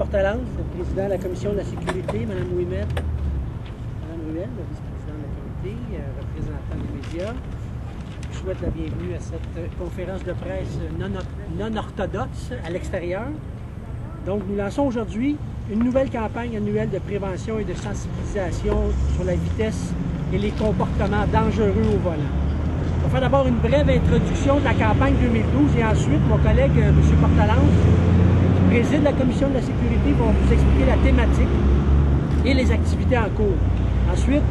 Portalance, le président de la Commission de la sécurité, Mme Ouimet, Mme Ruel, le vice-président de la comité, représentant des médias. Je souhaite la bienvenue à cette conférence de presse non orthodoxe à l'extérieur. Donc, nous lançons aujourd'hui une nouvelle campagne annuelle de prévention et de sensibilisation sur la vitesse et les comportements dangereux au volant. On va faire d'abord une brève introduction de la campagne 2012 et ensuite, mon collègue M. Portalance, qui préside la Commission de la sécurité, va vous expliquer la thématique et les activités en cours. Ensuite,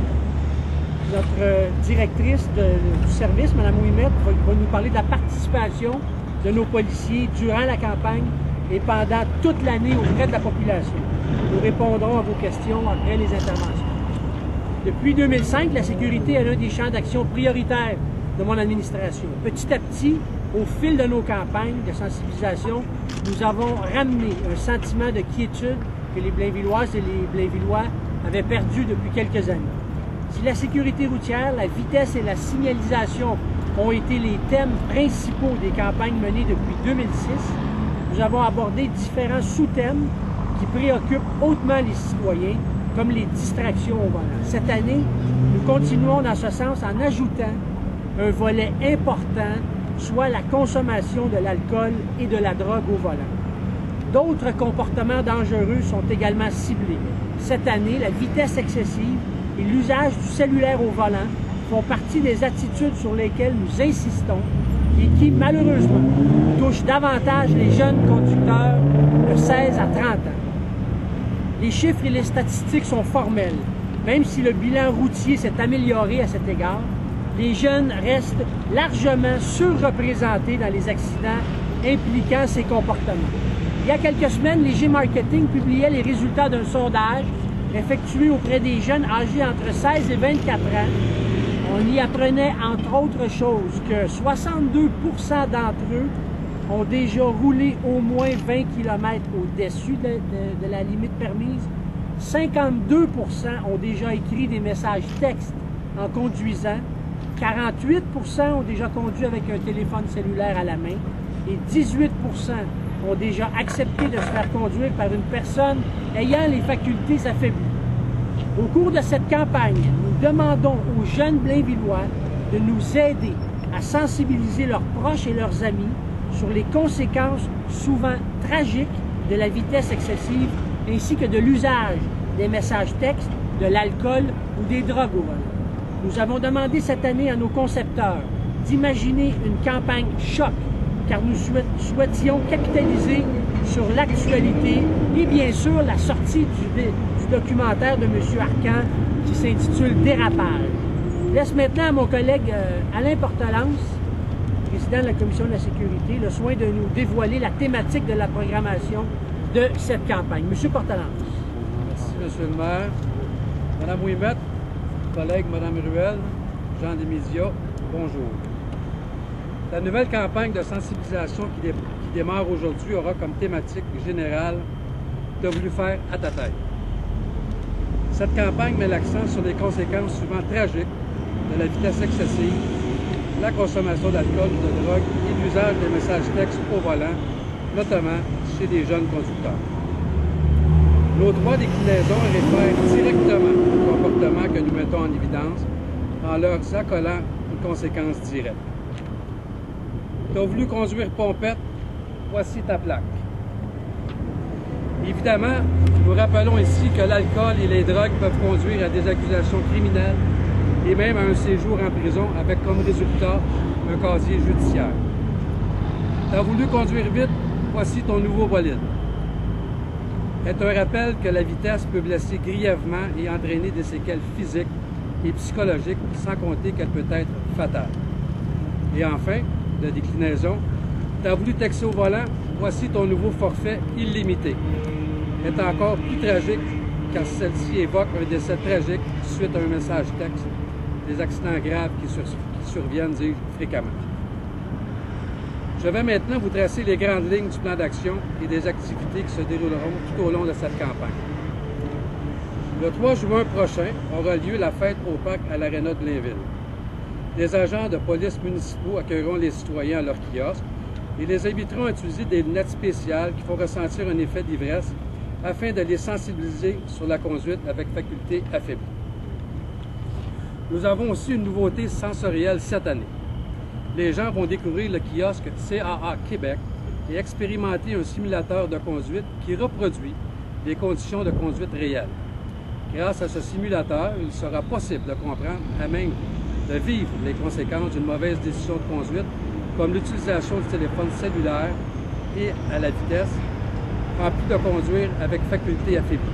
notre directrice du service, Mme Ouimet, va nous parler de la participation de nos policiers durant la campagne et pendant toute l'année auprès de la population. Nous répondrons à vos questions après les interventions. Depuis 2005, la sécurité est l'un des champs d'action prioritaires de mon administration. Petit à petit, au fil de nos campagnes de sensibilisation, nous avons ramené un sentiment de quiétude que les Blainvilloises et les Blainvillois avaient perdu depuis quelques années. Si la sécurité routière, la vitesse et la signalisation ont été les thèmes principaux des campagnes menées depuis 2006, nous avons abordé différents sous-thèmes qui préoccupent hautement les citoyens, comme les distractions au volant. Cette année, nous continuons dans ce sens en ajoutant un volet important, soit la consommation de l'alcool et de la drogue au volant. D'autres comportements dangereux sont également ciblés. Cette année, la vitesse excessive et l'usage du cellulaire au volant font partie des attitudes sur lesquelles nous insistons et qui, malheureusement, touchent davantage les jeunes conducteurs de 16 à 30 ans. Les chiffres et les statistiques sont formels. Même si le bilan routier s'est amélioré à cet égard, les jeunes restent largement surreprésentés dans les accidents impliquant ces comportements. Il y a quelques semaines, Léger Marketing publiait les résultats d'un sondage effectué auprès des jeunes âgés entre 16 et 24 ans. On y apprenait, entre autres choses, que 62 % d'entre eux ont déjà roulé au moins 20 km au-dessus de la limite permise. 52 % ont déjà écrit des messages textes en conduisant. 48 % ont déjà conduit avec un téléphone cellulaire à la main. Et 18 % ont déjà accepté de se faire conduire par une personne ayant les facultés affaiblies. Au cours de cette campagne, nous demandons aux jeunes Blainvillois de nous aider à sensibiliser leurs proches et leurs amis sur les conséquences souvent tragiques de la vitesse excessive ainsi que de l'usage des messages textes, de l'alcool ou des drogues au volant. Nous avons demandé cette année à nos concepteurs d'imaginer une campagne choc car nous souhaitions capitaliser sur l'actualité et bien sûr la sortie du documentaire de M. Arcan qui s'intitule « Dérapage ». Je laisse maintenant à mon collègue Alain Portalance, président de la Commission de la sécurité, le soin de nous dévoiler la thématique de la programmation de cette campagne. M. Portalance. Merci, M. le maire. Mme Ouimet, collègue Mme Ruel, Jean des médias, bonjour. La nouvelle campagne de sensibilisation qui démarre aujourd'hui aura comme thématique générale « T'as voulu faire à ta tête ». Cette campagne met l'accent sur les conséquences souvent tragiques de la vitesse excessive, la consommation d'alcool ou de drogue et l'usage des messages textes au volant, notamment chez les jeunes conducteurs. Nos trois déclinaisons réfèrent directement au comportement que nous mettons en évidence en leur accolant une conséquence directe. Tu as voulu conduire pompette, voici ta plaque. Évidemment, nous rappelons ici que l'alcool et les drogues peuvent conduire à des accusations criminelles et même à un séjour en prison avec comme résultat un casier judiciaire. Tu as voulu conduire vite, voici ton nouveau bolide. C'est un rappel que la vitesse peut blesser grièvement et entraîner des séquelles physiques et psychologiques, sans compter qu'elle peut être fatale. Et enfin, de déclinaison, tu as voulu texter au volant, voici ton nouveau forfait illimité. C'est encore plus tragique car celle-ci évoque un décès tragique suite à un message texte, des accidents graves qui surviennent, dis-je, fréquemment. Je vais maintenant vous tracer les grandes lignes du plan d'action et des activités qui se dérouleront tout au long de cette campagne. Le 3 juin prochain aura lieu la fête au parc à l'Aréna de Blainville. Les agents de police municipaux accueilleront les citoyens à leur kiosque et les inviteront à utiliser des lunettes spéciales qui font ressentir un effet d'ivresse afin de les sensibiliser sur la conduite avec faculté affaiblie. Nous avons aussi une nouveauté sensorielle cette année. Les gens vont découvrir le kiosque CAA Québec et expérimenter un simulateur de conduite qui reproduit les conditions de conduite réelles. Grâce à ce simulateur, il sera possible de comprendre, à même de vivre les conséquences d'une mauvaise décision de conduite, comme l'utilisation du téléphone cellulaire et à la vitesse, en plus de conduire avec faculté affaiblie.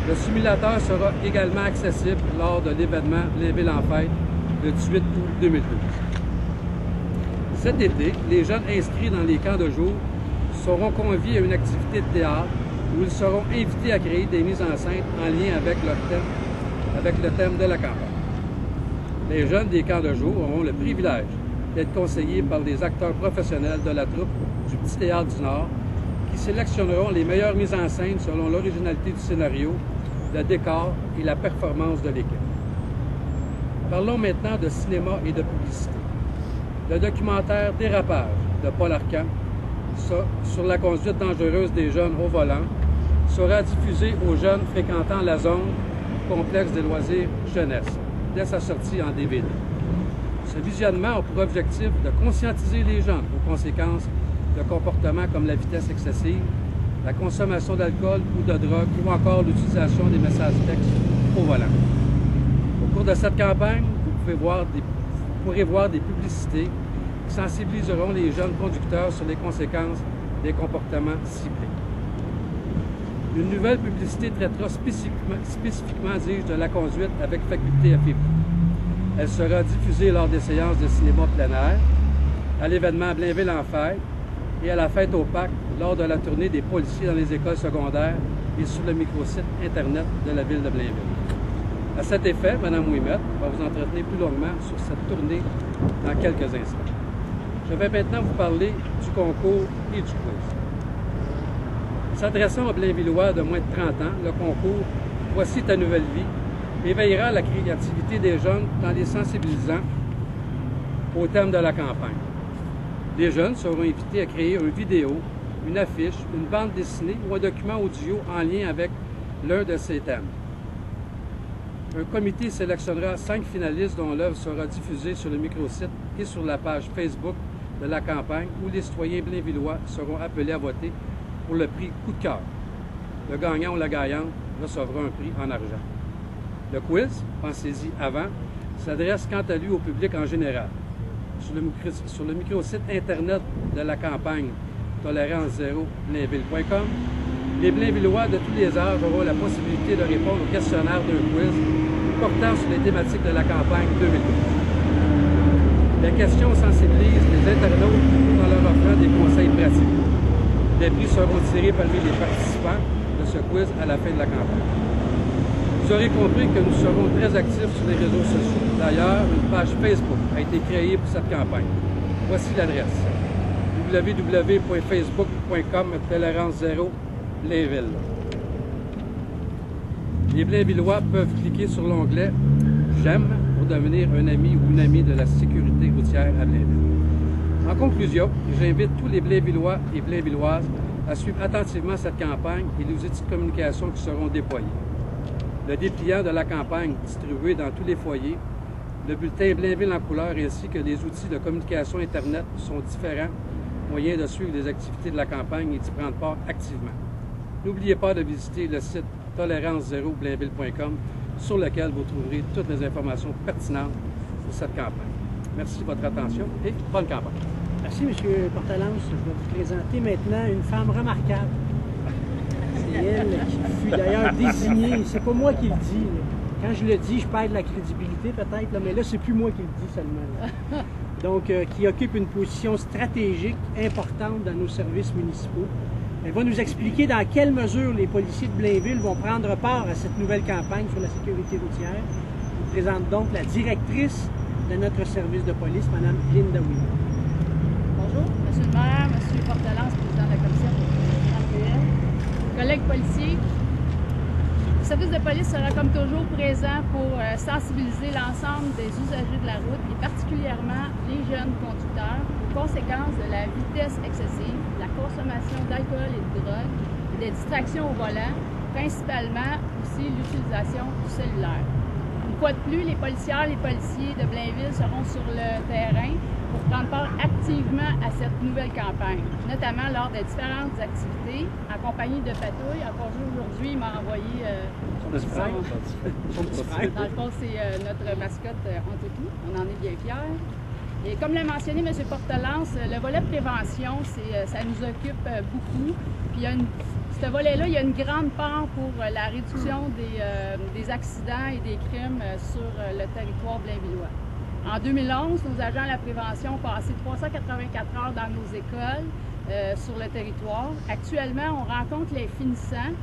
Le simulateur sera également accessible lors de l'événement Blainville en fête le 18 août 2012. Cet été, les jeunes inscrits dans les camps de jour seront conviés à une activité de théâtre où ils seront invités à créer des mises en scène en lien avec le thème de la campagne. Les jeunes des camps de jour auront le privilège d'être conseillés par des acteurs professionnels de la troupe du Petit Théâtre du Nord qui sélectionneront les meilleures mises en scène selon l'originalité du scénario, le décor et la performance de l'équipe. Parlons maintenant de cinéma et de publicité. Le documentaire Dérapage de Paul Arcand sur la conduite dangereuse des jeunes au volant sera diffusé aux jeunes fréquentant la zone complexe des loisirs jeunesse dès sa sortie en DVD. Ce visionnement a pour objectif de conscientiser les jeunes aux conséquences de comportements comme la vitesse excessive, la consommation d'alcool ou de drogue ou encore l'utilisation des messages textes au volant. Au cours de cette campagne, vous pourrez voir des publicités qui sensibiliseront les jeunes conducteurs sur les conséquences des comportements ciblés. Une nouvelle publicité traitera spécifiquement, dis-je, de la conduite avec faculté affaiblie. Elle sera diffusée lors des séances de cinéma plein air, à l'événement Blainville en fête et à la fête au parc lors de la tournée des policiers dans les écoles secondaires et sur le microsite Internet de la ville de Blainville. À cet effet, Mme Ouimet va vous entretenir plus longuement sur cette tournée dans quelques instants. Je vais maintenant vous parler du concours et du quiz. S'adressant aux Blainvillois de moins de 30 ans, le concours « Voici ta nouvelle vie » éveillera la créativité des jeunes en les sensibilisant au thème de la campagne. Les jeunes seront invités à créer une vidéo, une affiche, une bande dessinée ou un document audio en lien avec l'un de ces thèmes. Un comité sélectionnera 5 finalistes dont l'œuvre sera diffusée sur le microsite et sur la page Facebook de la campagne où les citoyens blainvillois seront appelés à voter pour le prix coup de cœur. Le gagnant ou la gagnante recevra un prix en argent. Le quiz, pensez-y avant, s'adresse quant à lui au public en général. Sur le microsite Internet de la campagne tolérance0blainville.com, les Blainvillois de tous les âges auront la possibilité de répondre au questionnaire d'un quiz portant sur les thématiques de la campagne 2012. Les questions sensibilisent les internautes tout en leur offrant des conseils pratiques. Les prix seront tirés parmi les participants de ce quiz à la fin de la campagne. Vous aurez compris que nous serons très actifs sur les réseaux sociaux. D'ailleurs, une page Facebook a été créée pour cette campagne. Voici l'adresse: www.facebook.com/tolérance0 Blainville. Les Blainvillois peuvent cliquer sur l'onglet « J'aime » pour devenir un ami ou une amie de la sécurité routière à Blainville. En conclusion, j'invite tous les Blainvillois et Blainvilloises à suivre attentivement cette campagne et les outils de communication qui seront déployés. Le dépliant de la campagne distribué dans tous les foyers, le bulletin Blainville en couleur ainsi que les outils de communication Internet sont différents moyens de suivre les activités de la campagne et d'y prendre part activement. N'oubliez pas de visiter le site tolérance0blainville.com sur lequel vous trouverez toutes les informations pertinentes sur cette campagne. Merci de votre attention et bonne campagne. Merci, M. Portalance. Je vais vous présenter maintenant une femme remarquable. C'est elle qui fut d'ailleurs désignée, c'est pas moi qui le dis. Quand je le dis, je perds de la crédibilité peut-être, mais là, c'est plus moi qui le dis seulement. Donc, qui occupe une position stratégique importante dans nos services municipaux. Elle va nous expliquer dans quelle mesure les policiers de Blainville vont prendre part à cette nouvelle campagne sur la sécurité routière. Je vous présente donc la directrice de notre service de police, Mme Linda Ouimet. Bonjour, M. le maire, M. Portalance, président de la commission RPL, collègues policiers. Le service de police sera comme toujours présent pour sensibiliser l'ensemble des usagers de la route et particulièrement les jeunes conducteurs aux conséquences de la vitesse excessive, la consommation d'alcool et de drogue et des distractions au volant, principalement aussi l'utilisation du cellulaire. Une fois de plus, les policières et les policiers de Blainville seront sur le terrain pour prendre part activement à cette nouvelle campagne, notamment lors des différentes activités, en compagnie de patrouilles. Encore aujourd'hui, il m'a envoyé dans le fond, c'est notre mascotte Antotou. On en est bien fiers. Et comme l'a mentionné M. Portelance, le volet de prévention, ça nous occupe beaucoup. Puis ce volet-là, il y a une grande part pour la réduction des accidents et des crimes sur le territoire blainvillois. En 2011, nos agents de la prévention ont passé 384 heures dans nos écoles sur le territoire. Actuellement, on rencontre les finissants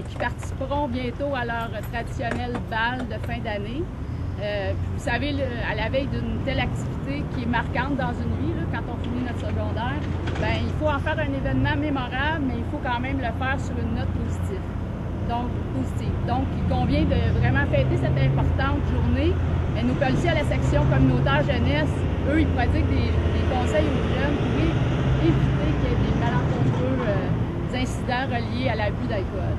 qui participeront bientôt à leur traditionnelle balle de fin d'année. Vous savez, à la veille d'une telle activité qui est marquante dans une vie, là, quand on finit notre secondaire, bien, il faut en faire un événement mémorable, mais il faut quand même le faire sur une note positive. Donc, il convient de vraiment fêter cette importante journée. Mais nos policiers à la section communautaire jeunesse, eux, ils prodiguent des conseils aux jeunes pour éviter qu'il y ait des malencontreux incidents reliés à l'abus d'alcool.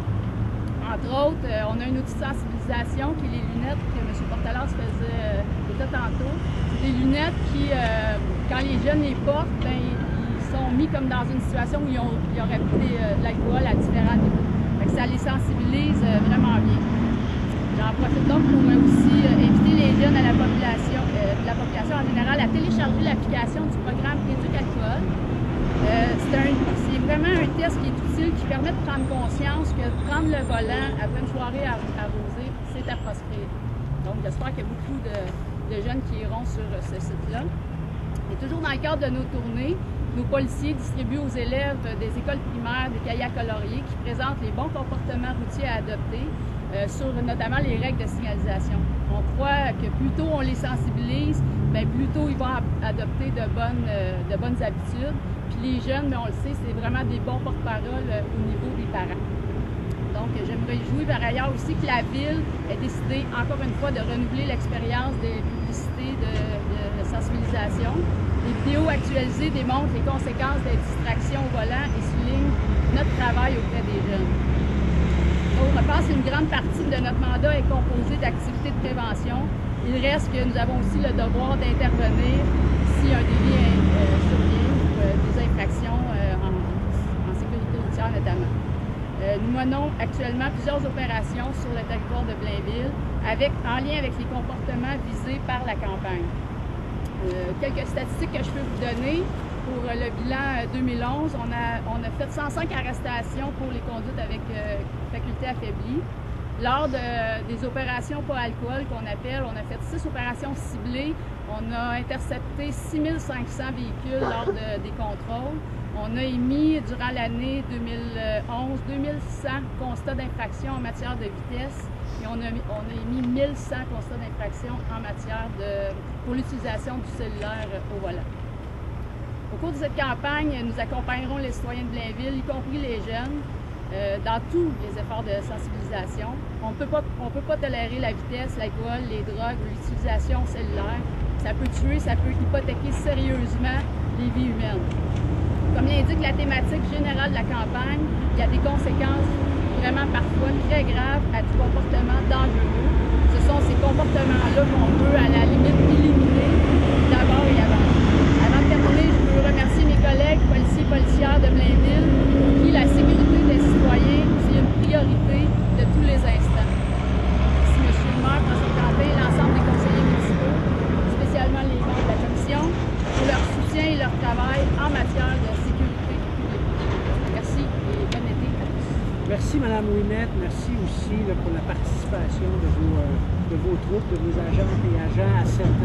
Entre autres, on a un outil de sensibilisation qui est les lunettes que M. Portelance faisait tantôt. C'est des lunettes qui, quand les jeunes les portent, bien, ils sont mis comme dans une situation où il y aurait pris de l'alcool à différents niveaux. Fait que ça les sensibilise vraiment bien. J'en profite donc pour aussi inviter les jeunes à la population en général à télécharger l'application du programme Éduc-Alcool. C'est vraiment un test qui est utile, qui permet de prendre conscience que prendre le volant après une soirée arrosée, c'est à proscrire. Donc, j'espère qu'il y a beaucoup de jeunes qui iront sur ce site-là. Et toujours dans le cadre de nos tournées, nos policiers distribuent aux élèves des écoles primaires des cahiers à colorier qui présentent les bons comportements routiers à adopter, sur notamment les règles de signalisation. On croit que plus tôt on les sensibilise, bien, plus tôt ils vont adopter de bonnes habitudes. Puis les jeunes, mais on le sait, c'est vraiment des bons porte-parole au niveau des parents. Donc, je me réjouis par ailleurs aussi que la Ville ait décidé, encore une fois, de renouveler l'expérience des publicités de sensibilisation. Les vidéos actualisées démontrent les conséquences des distractions au volant et soulignent notre travail auprès des jeunes. Donc, je pense qu'une grande partie de notre mandat est composée d'activités de prévention. Il reste que nous avons aussi le devoir d'intervenir si un délit survient ou des infractions en sécurité routière notamment. Nous menons actuellement plusieurs opérations sur le territoire de Blainville en lien avec les comportements visés par la campagne. Quelques statistiques que je peux vous donner. Pour le bilan 2011, on a fait 105 arrestations pour les conduites avec faculté affaiblie. Lors des opérations pas alcool qu'on appelle, on a fait 6 opérations ciblées. On a intercepté 6500 véhicules lors des contrôles. On a émis durant l'année 2011 2100 constats d'infraction en matière de vitesse et on a émis 1100 constats d'infraction en matière pour l'utilisation du cellulaire au volant. Au cours de cette campagne, nous accompagnerons les citoyens de Blainville, y compris les jeunes, dans tous les efforts de sensibilisation. On ne peut pas tolérer la vitesse, l'alcool, les drogues ou l'utilisation cellulaire. Ça peut tuer, ça peut hypothéquer sérieusement les vies humaines. Comme l'indique la thématique générale de la campagne, il y a des conséquences vraiment parfois très graves à tout comportement dangereux. Ce sont ces comportements-là qu'on peut à la limite éliminer d'abord et avant. Avant de terminer, je veux remercier mes collègues policiers et policières de Blainville pour qui la sécurité des citoyens c'est une priorité de tous les instants. Merci M. le maire, François Quentin et l'ensemble des conseillers municipaux, spécialement les membres de la commission, pour leur soutien et leur travail en matière de sécurité publique. Merci et bon été à tous. Merci Mme Ouimette, merci aussi pour la participation de vos troupes, de vos agentes et agents à cette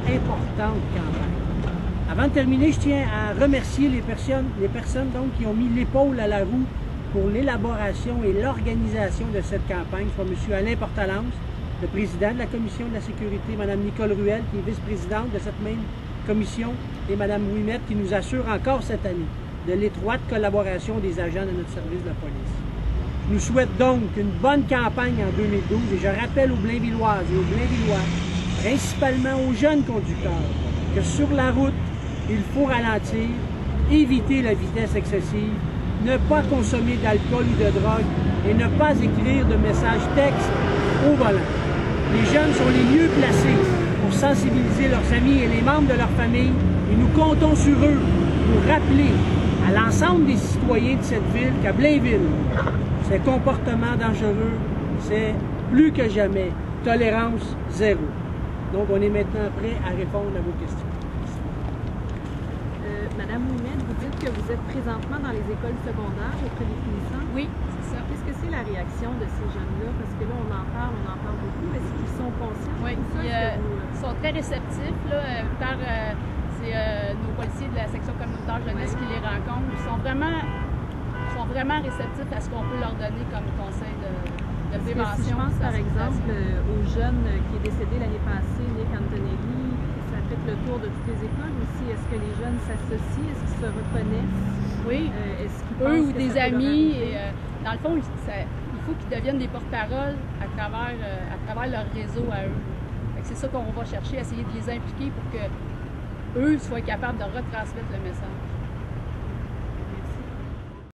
importante campagne. Avant de terminer, je tiens à remercier les personnes donc, qui ont mis l'épaule à la roue pour l'élaboration et l'organisation de cette campagne, soit M. Alain Portelance, le président de la Commission de la sécurité, Mme Nicole Ruel, qui est vice-présidente de cette même commission, et Mme Ouimette, qui nous assure encore cette année de l'étroite collaboration des agents de notre service de la police. Je nous souhaite donc une bonne campagne en 2012 et je rappelle aux Blainvilloises et aux Blainvillois, principalement aux jeunes conducteurs, que sur la route, il faut ralentir, éviter la vitesse excessive ne pas consommer d'alcool ou de drogue et ne pas écrire de messages textes au volant. Les jeunes sont les mieux placés pour sensibiliser leurs amis et les membres de leur famille et nous comptons sur eux pour rappeler à l'ensemble des citoyens de cette ville qu'à Blainville, ces comportements dangereux, c'est plus que jamais tolérance zéro. Donc, on est maintenant prêt à répondre à vos questions. Madame Ouimet, vous dites que vous êtes présentement dans les écoles secondaires auprès des finissants. Oui, c'est ça. Qu'est-ce que c'est la réaction de ces jeunes-là? Parce que là, on en parle beaucoup. Est-ce qu'ils sont conscients? Oui, ils sont très réceptifs. C'est nos policiers de la section communautaire jeunesse qui les rencontrent. Ils sont vraiment réceptifs à ce qu'on peut leur donner comme conseil de prévention. Si je pense par exemple au jeune qui est décédé l'année passée, Nick Antonelli, ça fait le tour de toutes les écoles aussi. Est-ce que les jeunes s'associent? Est-ce qu'ils se reconnaissent? Oui, eux ou des amis. Dans le fond, il faut qu'ils deviennent des porte-paroles à travers leur réseau à eux. C'est ça qu'on va chercher, essayer de les impliquer pour qu'eux soient capables de retransmettre le message.